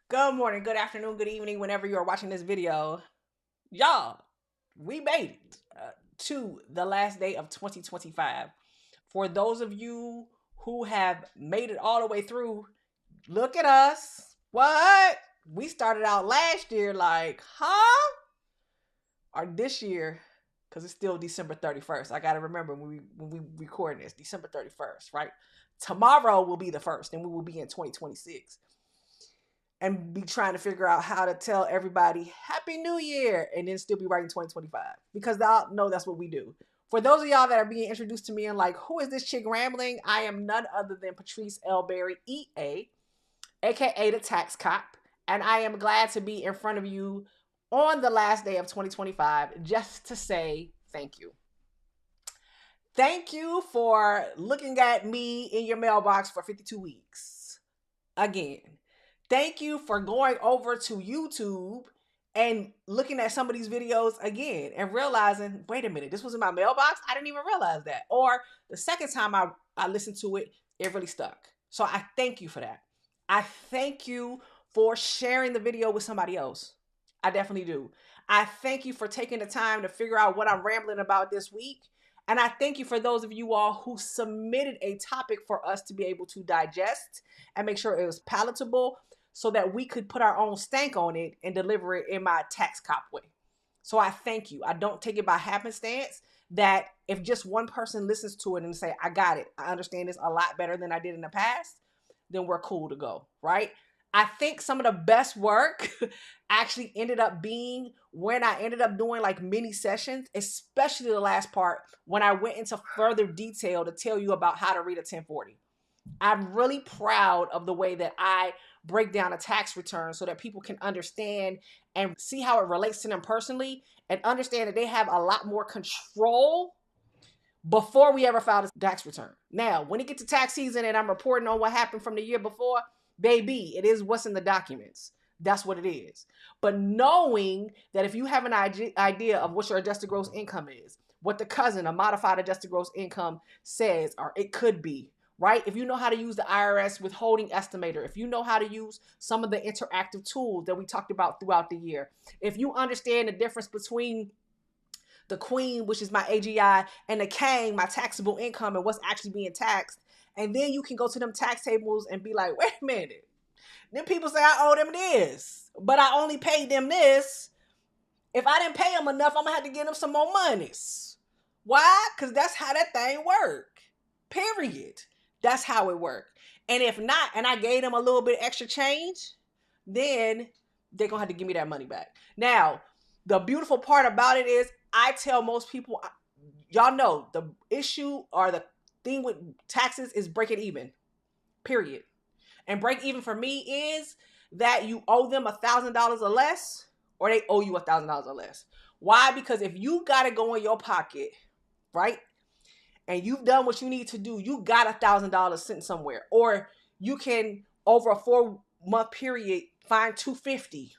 Good morning, good afternoon, good evening, whenever you are watching this video. Y'all, we made it to the last day of 2025. For those of you who have made it all the way through, look at us. What? We started out last year like, huh? Or this year, because it's still December 31st. I got to remember when we recording this, December 31st, right? Tomorrow will be the first, and we will be in 2026 and be trying to figure out how to tell everybody Happy New Year and then still be writing 2025 because they'll know that's what we do. For those of y'all that are being introduced to me and like, who is this chick rambling? I am none other than Patrice L. EA, aka the Tax Cop, and I am glad to be in front of you on the last day of 2025 just to say thank you. Thank you for looking at me in your mailbox for 52 weeks. Again, thank you for going over to YouTube and looking at some of these videos again and realizing, wait a minute, this was in my mailbox? I didn't even realize that. Or the second time I listened to it, it really stuck. So I thank you for that. I thank you for sharing the video with somebody else. I definitely do. I thank you for taking the time to figure out what I'm rambling about this week. And I thank you for those of you all who submitted a topic for us to be able to digest and make sure it was palatable so that we could put our own stank on it and deliver it in my tax cop way. So I thank you. I don't take it by happenstance that if just one person listens to it and say, I got it, I understand this a lot better than I did in the past, then we're cool to go, right? I think some of the best work actually ended up being when I ended up doing like mini sessions, especially the last part when I went into further detail to tell you about how to read a 1040. I'm really proud of the way that I break down a tax return so that people can understand and see how it relates to them personally and understand that they have a lot more control before we ever filed a tax return. Now, when it gets to tax season and I'm reporting on what happened from the year before, baby, it is what's in the documents. That's what it is. But knowing that if you have an idea of what your adjusted gross income is, what the cousin, a modified adjusted gross income says, or it could be, right? If you know how to use the IRS withholding estimator, if you know how to use some of the interactive tools that we talked about throughout the year, if you understand the difference between the queen, which is my AGI, and the king, my taxable income, and what's actually being taxed. And then you can go to them tax tables and be like, wait a minute. Then people say I owe them this, but I only paid them this. If I didn't pay them enough, I'm going to have to give them some more monies. Why? Because that's how that thing work. Period. That's how it worked. And if not, and I gave them a little bit extra change, then they're going to have to give me that money back. Now, the beautiful part about it is I tell most people, y'all know the issue or the thing with taxes is break it even, period. And break even for me is that you owe them $1,000 or less, or they owe you $1,000 or less. Why? Because if you got to go in your pocket, right, and you've done what you need to do, you got $1,000 sitting somewhere, or you can over a 4-month period find $250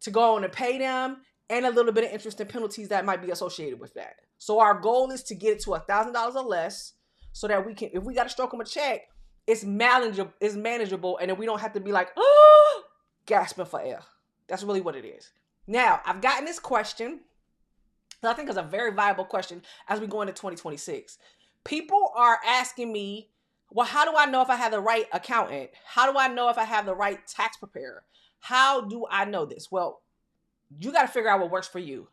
to go on and pay them, and a little bit of interest and penalties that might be associated with that. So our goal is to get it to $1,000 or less so that we can, if we got to stroke them a check, it's manageable, and then we don't have to be like, oh, gasping for air. That's really what it is. Now, I've gotten this question that I think is a very viable question as we go into 2026. People are asking me, well, how do I know if I have the right accountant? How do I know if I have the right tax preparer? How do I know this? Well, you got to figure out what works for you.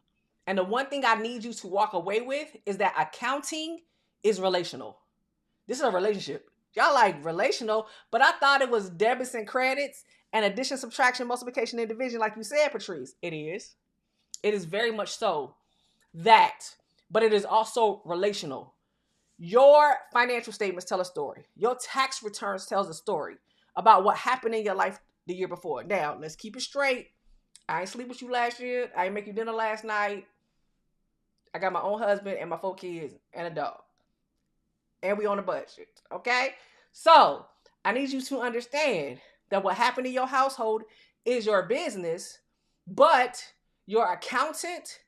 And the one thing I need you to walk away with is that accounting is relational. This is a relationship. Y'all like relational, but I thought it was debits and credits and addition, subtraction, multiplication, and division, like you said, Patrice. It is. It is very much so that, but it is also relational. Your financial statements tell a story. Your tax returns tells a story about what happened in your life the year before. Now, let's keep it straight. I ain't sleep with you last year. I ain't make you dinner last night. I got my own husband and my 4 kids and a dog. And we on a budget, okay? So, I need you to understand that what happened in your household is your business, but your accountant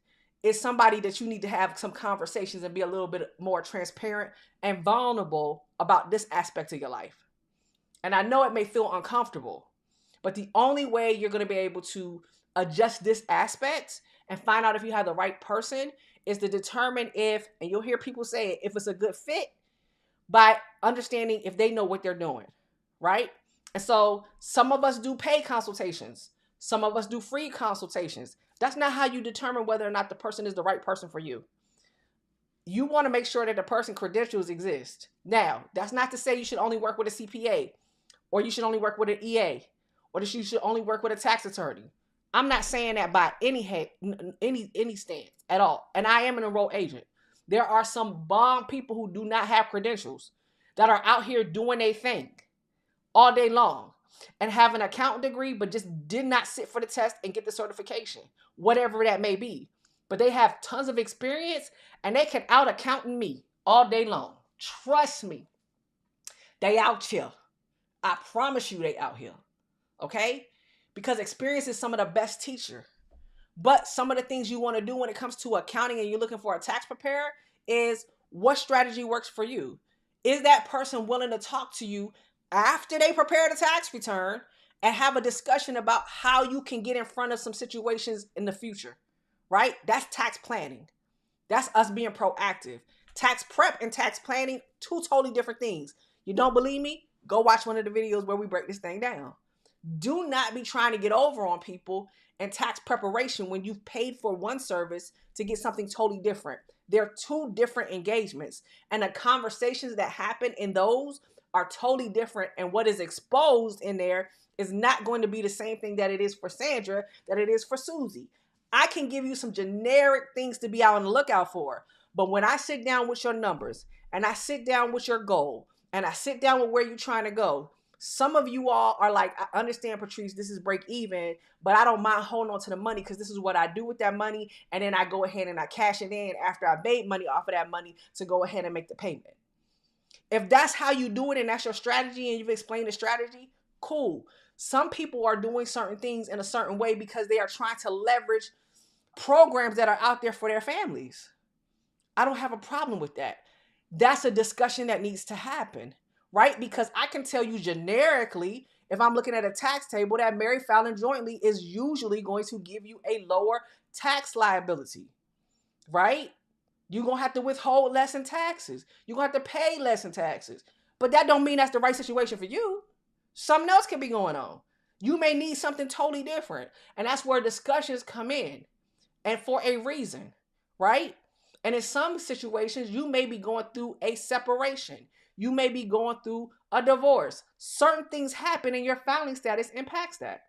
is somebody that you need to have some conversations and be a little bit more transparent and vulnerable about this aspect of your life. And I know it may feel uncomfortable, But the only way you're going to be able to adjust this aspect and find out if you have the right person is to determine if, and you'll hear people say it, if it's a good fit by understanding if they know what they're doing, right? And so some of us do paid consultations. Some of us do free consultations. That's not how you determine whether or not the person is the right person for you. You want to make sure that the person credentials exist. Now, that's not to say you should only work with a CPA, or you should only work with an EA, or that you should only work with a tax attorney. I'm not saying that by any stance at all. And I am an enrolled agent. There are some bomb people who do not have credentials that are out here doing a thing all day long and have an accountant degree, but just did not sit for the test and get the certification, whatever that may be. But they have tons of experience and they can out accountant me all day long. Trust me. They out here. I promise you they out here. Okay? Because experience is some of the best teacher. But some of the things you want to do when it comes to accounting and you're looking for a tax preparer is what strategy works for you. Is that person willing to talk to you after they prepare the tax return and have a discussion about how you can get in front of some situations in the future, right? That's tax planning. That's us being proactive. Tax prep and tax planning, two totally different things. You don't believe me? Go watch one of the videos where we break this thing down. Do not be trying to get over on people in tax preparation when you've paid for one service to get something totally different. They're two different engagements, and the conversations that happen in those are totally different, and what is exposed in there is not going to be the same thing that it is for Sandra, that it is for Susie. I can give you some generic things to be out on the lookout for, but when I sit down with your numbers, and I sit down with your goal, and I sit down with where you're trying to go, some of you all are like, I understand, Patrice, this is break even, but I don't mind holding on to the money because this is what I do with that money. And then I go ahead and I cash it in after I made money off of that money to go ahead and make the payment. If that's how you do it and that's your strategy and you've explained the strategy, cool. Some people are doing certain things in a certain way because they are trying to leverage programs that are out there for their families. I don't have a problem with that. That's a discussion that needs to happen. Right? Because I can tell you generically, if I'm looking at a tax table, that married filing jointly is usually going to give you a lower tax liability, right? You're going to have to withhold less in taxes. You're going to have to pay less in taxes. But that don't mean that's the right situation for you. Something else can be going on. You may need something totally different. And that's where discussions come in. And for a reason, right? And in some situations, you may be going through a separation. You may be going through a divorce. Certain things happen and your filing status impacts that.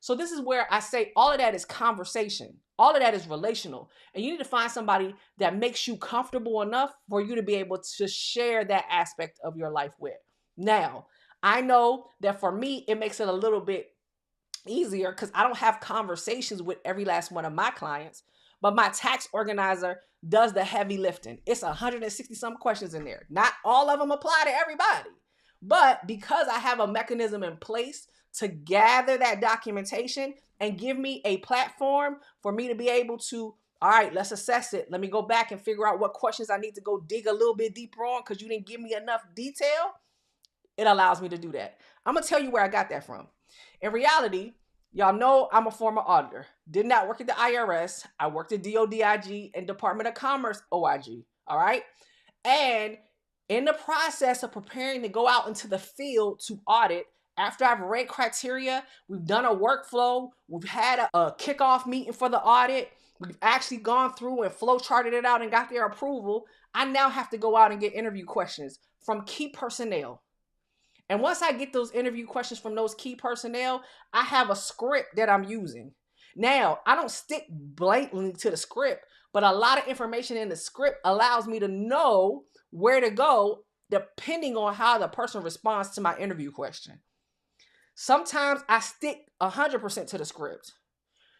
So this is where I say all of that is conversation. All of that is relational. And you need to find somebody that makes you comfortable enough for you to be able to share that aspect of your life with. Now, I know that for me, it makes it a little bit easier because I don't have conversations with every last one of my clients. But my tax organizer does the heavy lifting. It's 160 some questions in there. Not all of them apply to everybody. But because I have a mechanism in place to gather that documentation and give me a platform for me to be able to, all right, let's assess it. Let me go back and figure out what questions I need to go dig a little bit deeper on because you didn't give me enough detail. It allows me to do that. I'm going to tell you where I got that from. In reality, y'all know I'm a former auditor. Did not work at the IRS. I worked at DODIG and Department of Commerce OIG. All right. And in the process of preparing to go out into the field to audit, after I've read criteria, we've done a workflow, we've had a kickoff meeting for the audit, we've actually gone through and flow charted it out and got their approval. I now have to go out and get interview questions from key personnel. And once I get those interview questions from those key personnel, I have a script that I'm using. Now, I don't stick blatantly to the script, but a lot of information in the script allows me to know where to go depending on how the person responds to my interview question. Sometimes I stick 100% to the script.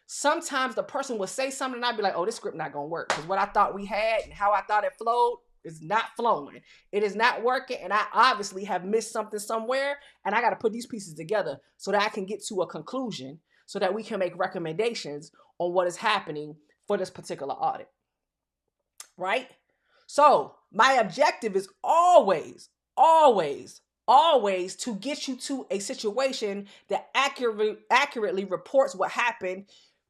Sometimes the person will say something and I'd be like, oh, this script not going to work because what I thought we had and how I thought it flowed is not flowing. It is not working. And I obviously have missed something somewhere. And I got to put these pieces together so that I can get to a conclusion so that we can make recommendations on what is happening for this particular audit. Right? So my objective is always always to get you to a situation that accurately reports what happened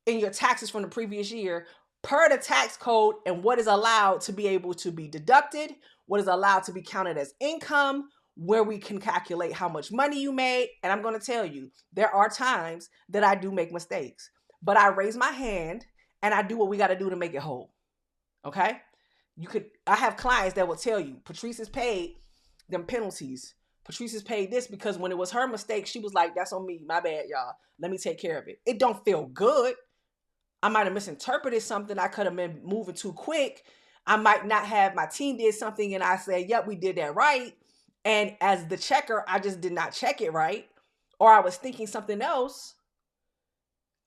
in your taxes from the previous year per the tax code and what is allowed to be able to be deducted, what is allowed to be counted as income, where we can calculate how much money you made. And I'm going to tell you, there are times that I do make mistakes, but I raise my hand and I do what we got to do to make it whole. Okay? I have clients that will tell you, Patrice has paid them penalties. Patrice has paid this because when it was her mistake, she was like, that's on me. My bad, y'all. Let me take care of it. It don't feel good. I might have misinterpreted something. I could have been moving too quick. I might not have, my team did something and I said, yep, we did that right. And as the checker, I just did not check it right. Or I was thinking something else.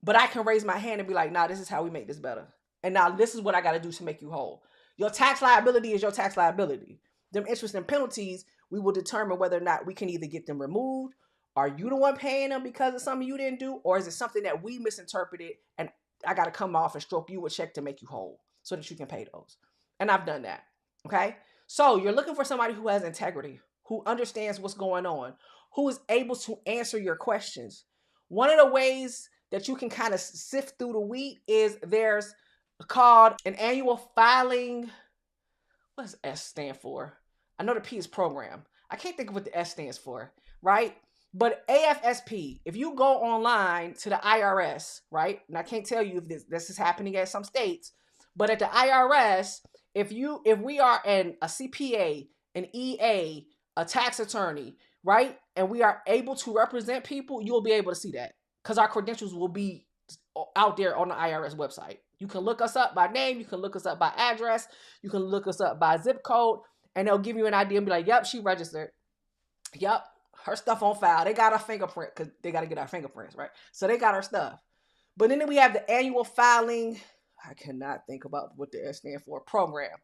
But I can raise my hand and be like, nah, this is how we make this better. And now this is what I got to do to make you whole. Your tax liability is your tax liability. Them interest and penalties, we will determine whether or not we can either get them removed. Are you the one paying them because of something you didn't do? Or is it something that we misinterpreted and I got to come off and stroke you a check to make you whole so that you can pay those? And I've done that. Okay. So you're looking for somebody who has integrity, who understands what's going on, who is able to answer your questions. One of the ways that you can kind of sift through the wheat is there's called an annual filing. What does S stand for? I know the P is program. I can't think of what the S stands for, right? But AFSP, if you go online to the IRS, right? And I can't tell you if this is happening at some states, but at the IRS, if we are a CPA, an EA, a tax attorney, right? And we are able to represent people, you'll be able to see that because our credentials will be out there on the IRS website. You can look us up by name. You can look us up by address. You can look us up by zip code, and they'll give you an idea and be like, yep, she registered. Yep, her stuff on file. They got our fingerprint because they got to get our fingerprints, right? So they got our stuff. But then we have the annual filing. I cannot think about what the S stands for, program,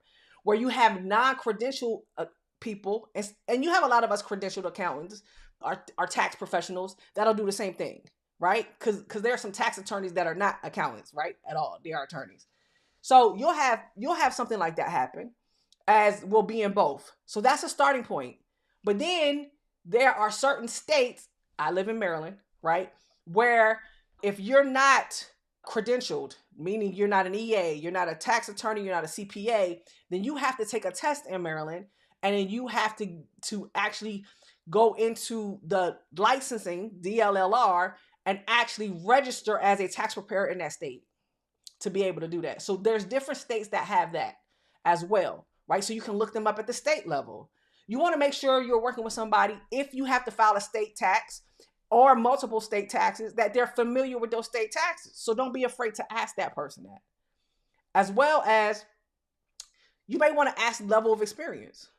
where you have non-credentialed people, and you have a lot of us credentialed accountants, our tax professionals, that'll do the same thing. Right? Because there are some tax attorneys that are not accountants, right? At all. They are attorneys. So you'll have something like that happen, as will be in both. So that's a starting point. But then there are certain states, I live in Maryland, right? Where if you're not credentialed, meaning you're not an EA, you're not a tax attorney, you're not a CPA, then you have to take a test in Maryland, and then you have to actually go into the licensing, DLLR, and actually register as a tax preparer in that state to be able to do that. So there's different states that have that as well, right? So you can look them up at the state level. You want to make sure you're working with somebody, if you have to file a state tax or multiple state taxes, that they're familiar with those state taxes. So don't be afraid to ask that person that. As well as you may want to ask level of experience.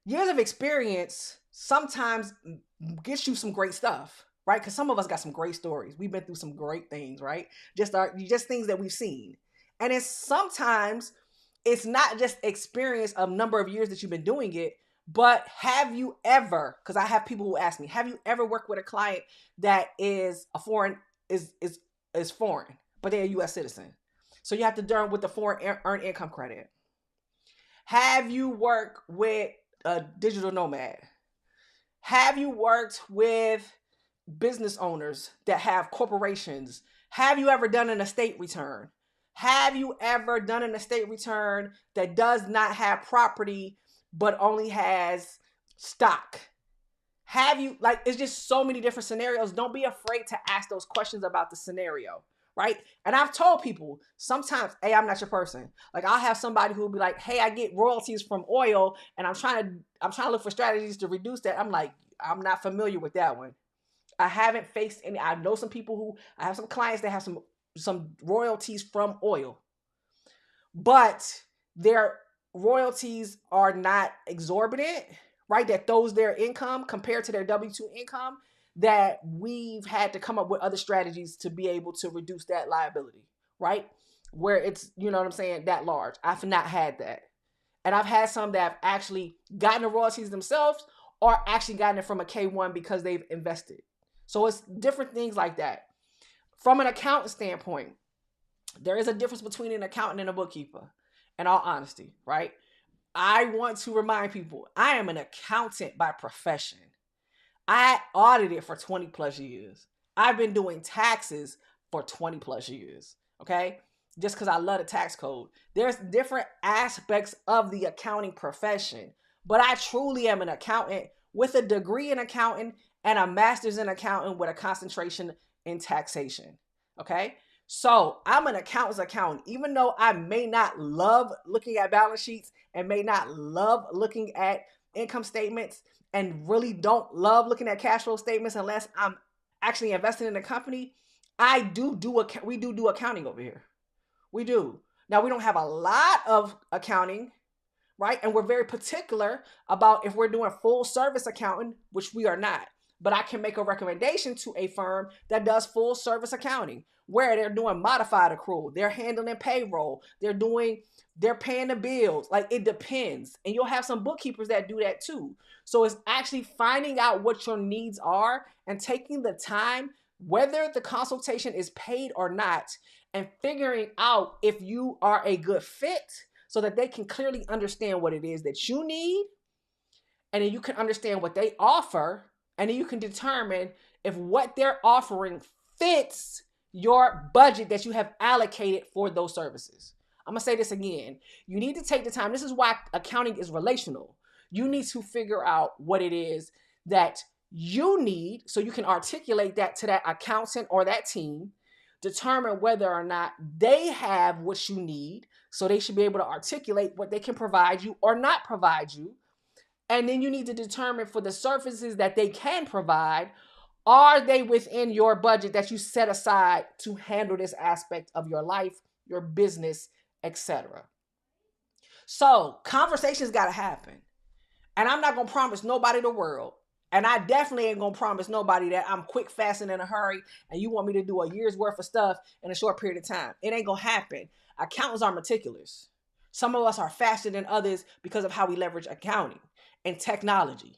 Years of experience sometimes gets you some great stuff. Right? Because some of us got some great stories. We've been through some great things, right? Just things that we've seen. And sometimes it's not just experience of number of years that you've been doing it, but have you ever, because I have people who ask me, have you ever worked with a client that is a foreign, is foreign, but they're a U.S. citizen? So you have to learn with the foreign earned income credit. Have you worked with a digital nomad? Have you worked with business owners that have corporations? Have you ever done an estate return? Have you ever done an estate return that does not have property but only has stock? Have you, it's just so many different scenarios. Don't be afraid to ask those questions about the scenario, right? And I've told people sometimes, hey, I'm not your person. I'll have somebody who will be like, hey, I get royalties from oil and I'm trying to look for strategies to reduce that. I'm like, I'm not familiar with that one. I haven't faced any. I know some people I have some clients that have some royalties from oil, but their royalties are not exorbitant, right? That throws their income compared to their W-2 income, that we've had to come up with other strategies to be able to reduce that liability, right? Where it's, you know what I'm saying, that large. I've not had that. And I've had some that have actually gotten the royalties themselves or actually gotten it from a K1 because they've invested. So it's different things like that. From an accountant standpoint, there is a difference between an accountant and a bookkeeper, in all honesty, right? I want to remind people, I am an accountant by profession. I audited for 20 plus years. I've been doing taxes for 20 plus years. Okay. Just because I love the tax code. There's different aspects of the accounting profession, but I truly am an accountant with a degree in accounting and a master's in accounting with a concentration in taxation. Okay. So I'm an accountant's accountant, even though I may not love looking at balance sheets and may not love looking at income statements and really don't love looking at cash flow statements unless I'm actually investing in a company. We do accounting over here. We do. Now we don't have a lot of accounting, right? And we're very particular about if we're doing full service accounting, which we are not. But I can make a recommendation to a firm that does full service accounting where they're doing modified accrual, they're handling payroll, they're paying the bills. Like, it depends. And you'll have some bookkeepers that do that too. So it's actually finding out what your needs are and taking the time, whether the consultation is paid or not, and figuring out if you are a good fit so that they can clearly understand what it is that you need. And then you can understand what they offer. And then you can determine if what they're offering fits your budget that you have allocated for those services. I'm going to say this again. You need to take the time. This is why accounting is relational. You need to figure out what it is that you need so you can articulate that to that accountant or that team, determine whether or not they have what you need so they should be able to articulate what they can provide you or not provide you. And then you need to determine for the services that they can provide, are they within your budget that you set aside to handle this aspect of your life, your business, etc. So conversations got to happen. And I'm not going to promise nobody the world. And I definitely ain't going to promise nobody that I'm quick, fast, and in a hurry, and you want me to do a year's worth of stuff in a short period of time. It ain't going to happen. Accountants are meticulous. Some of us are faster than others because of how we leverage accounting and technology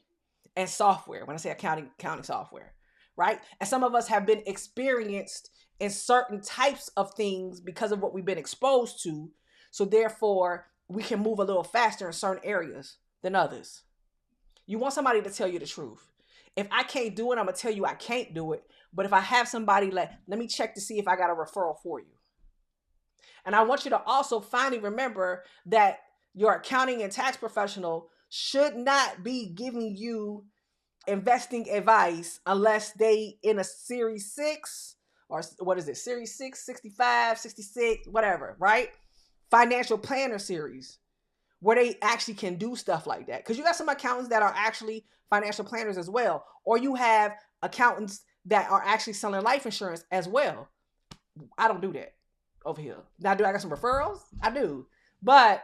and software. When I say accounting software, right? And some of us have been experienced in certain types of things because of what we've been exposed to. So therefore, we can move a little faster in certain areas than others. You want somebody to tell you the truth. If I can't do it, I'm going to tell you I can't do it. But if I have somebody, let me check to see if I got a referral for you. And I want you to also finally remember that your accounting and tax professional should not be giving you investing advice unless they in a series 6 or what is it? Series 6, 65, 66, whatever, right? Financial planner series where they actually can do stuff like that. Because you got some accountants that are actually financial planners as well. Or you have accountants that are actually selling life insurance as well. I don't do that over here. Now, do I got some referrals? I do. But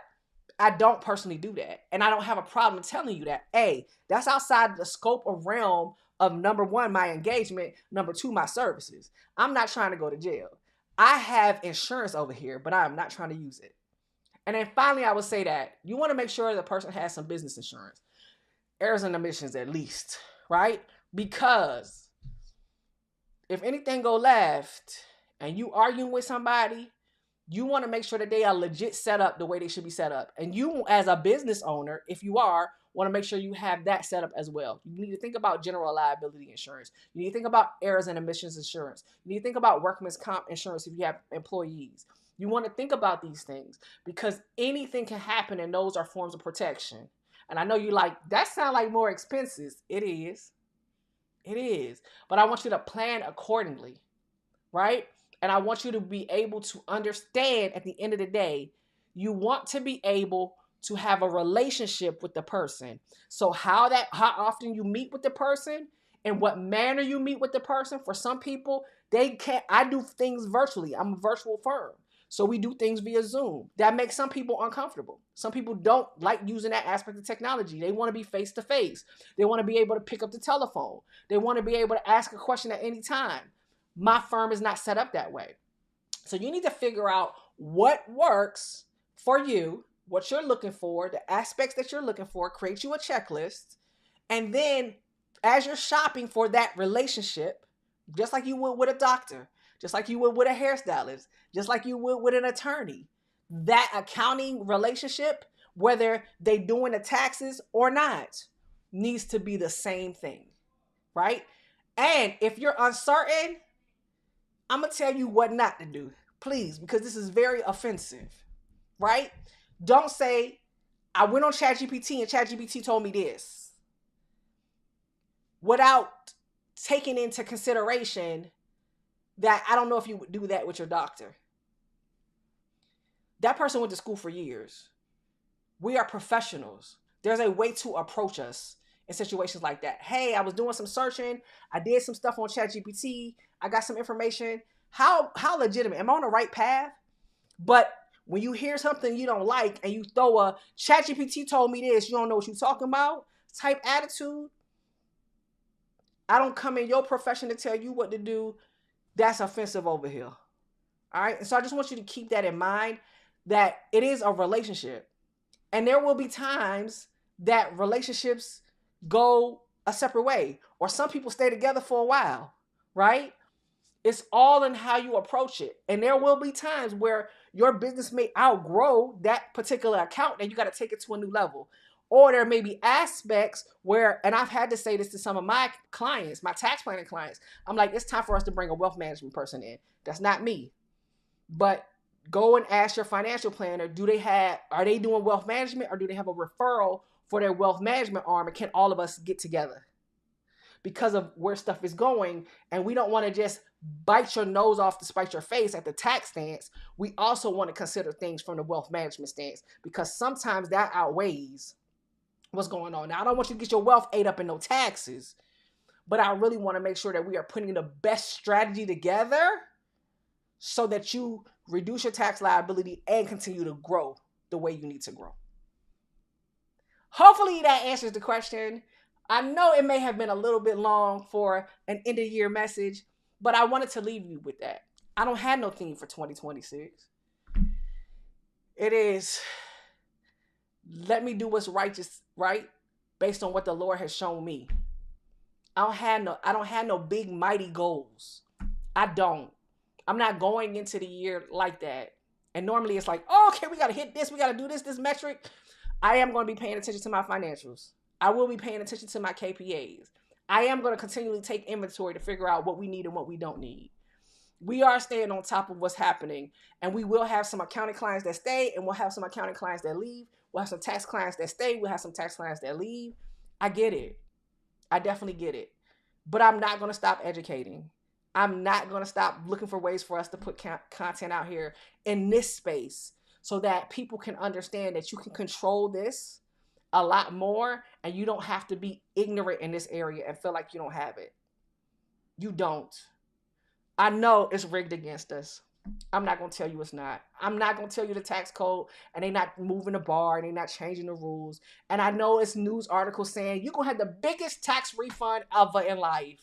I don't personally do that. And I don't have a problem telling you that. A, that's outside the scope or realm of number one, my engagement. Number two, my services. I'm not trying to go to jail. I have insurance over here, but I'm not trying to use it. And then finally, I would say that you want to make sure the person has some business insurance, errors and omissions at least, right? Because if anything go left and you arguing with somebody, you want to make sure that they are legit set up the way they should be set up. And you, as a business owner, if you are, want to make sure you have that set up as well. You need to think about general liability insurance. You need to think about errors and omissions insurance. You need to think about workman's comp insurance if you have employees. You want to think about these things because anything can happen and those are forms of protection. And I know you like, that sounds like more expenses. It is. It is. But I want you to plan accordingly, right? And I want you to be able to understand at the end of the day, you want to be able to have a relationship with the person. So how often you meet with the person and what manner you meet with the person. For some people, I do things virtually. I'm a virtual firm. So we do things via Zoom. That makes some people uncomfortable. Some people don't like using that aspect of technology. They want to be face to face. They want to be able to pick up the telephone. They want to be able to ask a question at any time. My firm is not set up that way. So you need to figure out what works for you, what you're looking for, the aspects that you're looking for, create you a checklist. And then as you're shopping for that relationship, just like you would with a doctor, just like you would with a hairstylist, just like you would with an attorney, that accounting relationship whether they doing the taxes or not, needs to be the same thing, right? And if you're uncertain, I'm gonna tell you what not to do, please, because this is very offensive, right? Don't say, I went on ChatGPT and ChatGPT told me this, without taking into consideration that I don't know if you would do that with your doctor. That person went to school for years. We are professionals. There's a way to approach us in situations like that. Hey, I was doing some searching. I did some stuff on ChatGPT. I got some information. How legitimate? Am I on the right path? But when you hear something you don't like and you throw a ChatGPT told me this, you don't know what you're talking about type attitude, I don't come in your profession to tell you what to do. That's offensive over here. All right. And so I just want you to keep that in mind, that it is a relationship. And there will be times that relationships go a separate way, or some people stay together for a while, right? It's all in how you approach it. And there will be times where your business may outgrow that particular account and you got to take it to a new level. Or there may be aspects where, and I've had to say this to some of my clients, my tax planning clients, I'm like, it's time for us to bring a wealth management person in. That's not me. But go and ask your financial planner, are they doing wealth management, or do they have a referral for their wealth management arm? And can all of us get together? Because of where stuff is going, and we don't want to just bite your nose off to spite your face at the tax stance. We also want to consider things from the wealth management stance, because sometimes that outweighs what's going on. Now, I don't want you to get your wealth ate up in no taxes, but I really want to make sure that we are putting the best strategy together so that you reduce your tax liability and continue to grow the way you need to grow. Hopefully that answers the question. I know it may have been a little bit long for an end of year message, but I wanted to leave you with that. I don't have no theme for 2026. It is, let me do what's righteous, right? Based on what the Lord has shown me. I don't have no big mighty goals. I don't. I'm not going into the year like that. And normally it's like, oh, okay, we got to hit this. We got to do this metric. I am going to be paying attention to my financials. I will be paying attention to my KPAs. I am going to continually take inventory to figure out what we need and what we don't need. We are staying on top of what's happening. And we will have some accounting clients that stay, and we'll have some accounting clients that leave. We'll have some tax clients that stay. We'll have some tax clients that leave. I get it. I definitely get it. But I'm not going to stop educating. I'm not going to stop looking for ways for us to put content out here in this space so that people can understand that you can control this a lot more, and you don't have to be ignorant in this area and feel like you don't have it. You don't. I know it's rigged against us. I'm not going to tell you it's not. I'm not going to tell you the tax code and they not moving the bar and they not changing the rules. And I know it's news articles saying you're going to have the biggest tax refund ever in life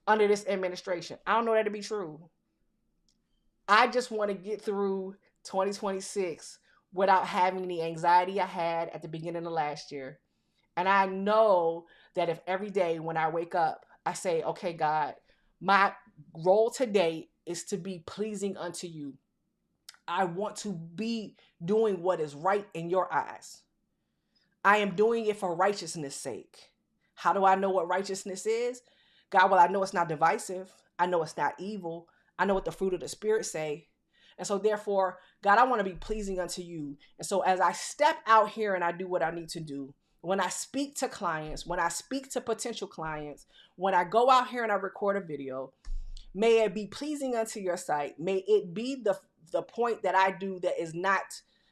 under this administration. I don't know that to be true. I just want to get through 2026 without having the anxiety I had at the beginning of last year. And I know that if every day when I wake up, I say, okay, God, my role today is to be pleasing unto you. I want to be doing what is right in your eyes. I am doing it for righteousness' sake. How do I know what righteousness is? God, well, I know it's not divisive. I know it's not evil. I know what the fruit of the Spirit say. And so therefore, God, I want to be pleasing unto you. And so as I step out here and I do what I need to do, when I speak to clients, when I speak to potential clients, when I go out here and I record a video, may it be pleasing unto your sight. May it be the point that I do that is not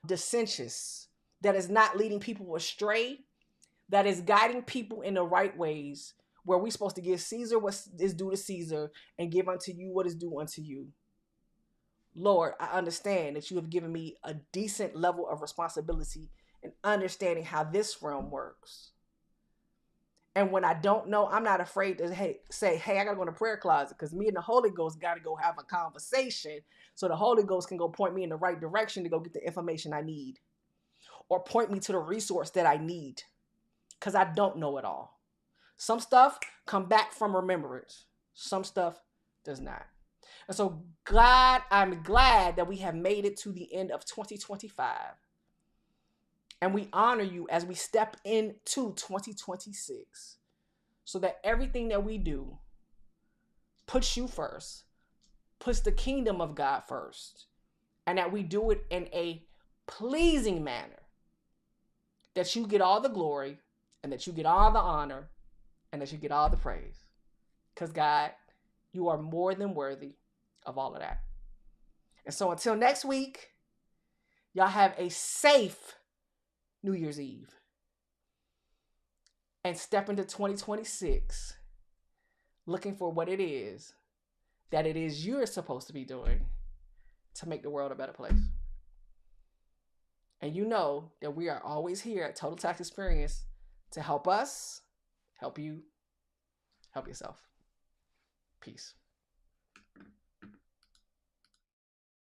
dissentious, that is not leading people astray, that is guiding people in the right ways, where we're supposed to give Caesar what is due to Caesar and give unto you what is due unto you. Lord, I understand that you have given me a decent level of responsibility in understanding how this realm works. And when I don't know, I'm not afraid to say, hey, I got to go in the prayer closet, because me and the Holy Ghost got to go have a conversation so the Holy Ghost can go point me in the right direction to go get the information I need, or point me to the resource that I need, because I don't know it all. Some stuff come back from remembrance. Some stuff does not. And so, God, I'm glad that we have made it to the end of 2025. And we honor you as we step into 2026 so that everything that we do puts you first, puts the kingdom of God first, and that we do it in a pleasing manner, that you get all the glory and that you get all the honor and that you get all the praise. Because God, you are more than worthy of all of that. And so until next week, y'all have a safe New Year's Eve and step into 2026 looking for what it is that it is you're supposed to be doing to make the world a better place. And you know that we are always here at Total Tax Experience to help us, help you, help yourself. Peace.